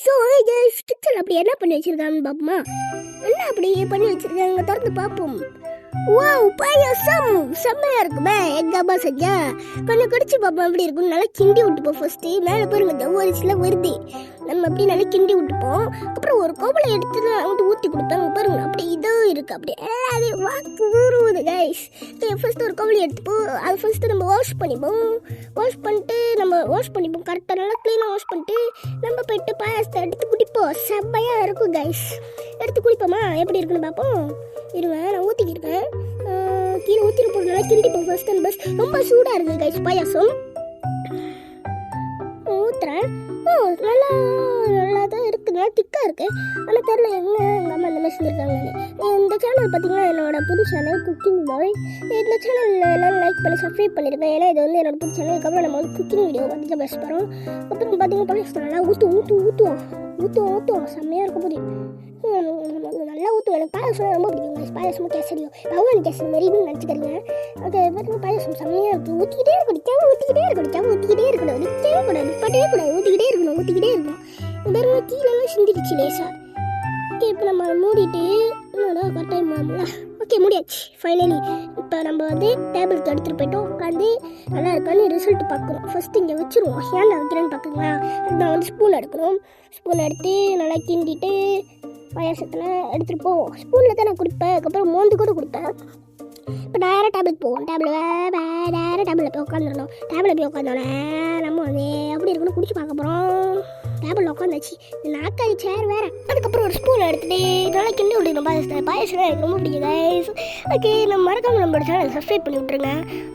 So kitchen அப்படி என்ன பண்ணி வச்சிருக்காங்க பாப்போமா? என்ன அப்படி பண்ணி வச்சிருக்காங்க திறந்து பார்ப்போம். வாவ், பாயாசம் செம்மையா இருக்குமே. எங்க அம்மா செஞ்சா கொஞ்சம் குடிச்சு பாப்போம் எப்படி இருக்கும். நல்லா கிண்டி விட்டுப்போம். ஃபர்ஸ்ட் மேலே பாருங்க ஜவ்வரிசில வருது. நம்ம அப்படி நல்லா கிண்டி விட்டுப்போம். அப்புறம் ஒரு கோவலை எடுத்து வந்து ஊற்றி கொடுப்பாங்க பாருங்க. அப்படி இதோ இருக்கு. அப்படி எல்லாமே வாக்கு ஊறுவது கைஸ். ஃபர்ஸ்ட் ஒரு கோவலை எடுத்துப்போம். அது ஃபர்ஸ்ட் நம்ம வாஷ் பண்ணிப்போம். வாஷ் பண்ணிப்போம் கரெக்டாக நல்லா க்ளீனாக வாஷ் பண்ணிட்டு நம்ம போயிட்டு பாயாசத்தை எடுத்து குடிப்போம். செம்மையாக இருக்கும் கைஸ். எடுத்து குடிப்போமா எப்படி இருக்குன்னு பார்ப்போம். இருங்க, நான் ஊற்றிக்கிருக்கேன். கீழே ஊற்றிட்டு போகிறதுனால நல்லா கிண்டிப்போம் ஃபர்ஸ்ட் அண்ட் பஸ். ரொம்ப சூடாக இருக்குது கைஸ் பாயாசம். ஊற்றுறேன். நல்லா நல்லா தான் இருக்குது. நல்லா திக்காக இருக்குது. ஆனால் தெரில எங்கள் அம்மா அந்த மாதிரி செஞ்சுருக்காங்கன்னு. இந்த சேனல் பார்த்தீங்கன்னா என்னோட புது சேனல் குக்கிங் பாய். இந்த சேனலில் எல்லாம் லைக் பண்ணி சப்ஸ்கிரைப் பண்ணியிருக்கேன். ஏன்னா இது வந்து என்னோட புது சேனல். அதுக்கப்புறம் நம்ம வந்து குக்கிங் வீடியோ பார்த்துட்டு பேச போகிறோம். அப்புறம் பார்த்தீங்கன்னா பாயாசத்தை நல்லா ஊற்றுவோம். செம்மையாக இருக்கும் போது நல்லா ஊற்றுவோம். எனக்கு பாயாசம் ரொம்ப பிடிக்கும். பாயாசமும் கேசரியும் பகவான் கேசரி மாரி நினச்சிக்கிறீங்க. அது பார்த்தீங்கன்னா பாயாசம் செம்மையாக இருக்குது. ஊற்றிக்கிட்டே இருக்கணும். நிற்கவே கூடாது. நிப்பாட்டவே கூடாது. ஊற்றிக்கிட்டே இருக்கணும். பாருங்க கீழெல்லாம் சிந்திடுச்சு லேசாக. ஓகே, இப்போ நம்ம மூடிட்டு என்னோட கரெக்டாக மாமலா. Okay, முடியாச்சு finally. இப்போ நம்ம வந்து டேபிளுக்கு எடுத்துகிட்டு போய்ட்டோம். உட்காந்து நல்லா இருக்கான்னு ரிசல்ட் பார்க்குறோம். ஃபஸ்ட்டு இங்கே வச்சுருவோம். ஏன் வைக்கிறேன்னு பார்க்குங்களா? நான் வந்து ஸ்பூன் எடுக்கணும். ஸ்பூன் எடுத்து நல்லா கிண்டிட்டு பாயாசத்தில் எடுத்துகிட்டு போவோம். ஸ்பூனில் தான் நான் கொடுப்பேன். அதுக்கப்புறம் மோந்து கூட கொடுப்பேன். இப்போ நேராக டேபிளுக்கு போவோம். நேராக டேபிளில் போய் உட்காந்துடணும். டேபிளில் போய் உட்காந்தோன்னே நம்ம வந்து எப்படி இருக்குன்னு குடிச்சு பார்க்க போகிறோம். டேபிளில் உட்காந்தாச்சு. நாக்காளி சேர் வேறு. அதுக்கப்புறம் ஒரு ஸ்பூன் எடுத்துகிட்டு நல்லா கிண்டி விட்டுருக்கோம் பாயாசம் எனக்கு ரொம்ப பிடிக்கும் கைஸ். ஓகே, நம்ம மறக்காமல் நம்மளோட சேனல் சப்ஸ்கிரைப் பண்ணி விட்ருங்க.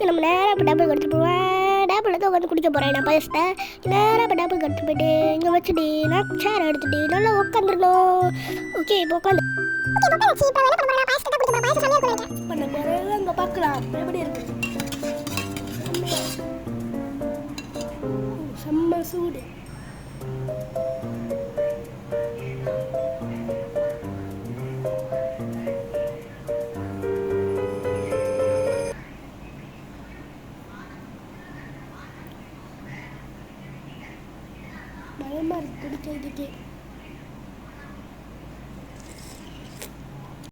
நம்ம நேராக இப்போ டேபிளுக்கு எடுத்துகிட்டு போவேன். டேபிளில் தான் உட்காந்து குடிக்க போகிறேன் நான் பாயாசத்தை. நேராக இப்போ டேபிளுக்கு எடுத்துகிட்டு போயிட்டு இங்கே வச்சுட்டு நான் சேர் எடுத்துகிட்டு நல்லா உட்காந்துருக்கணும். ஓகே, இப்போ உட்காந்து பண்ண போகிறேன். அங்கே பார்க்கலாம் எப்படி இருக்கு. செம்ம சூடு. பயமாக இருக்குது குடிக்கிறதுக்கு.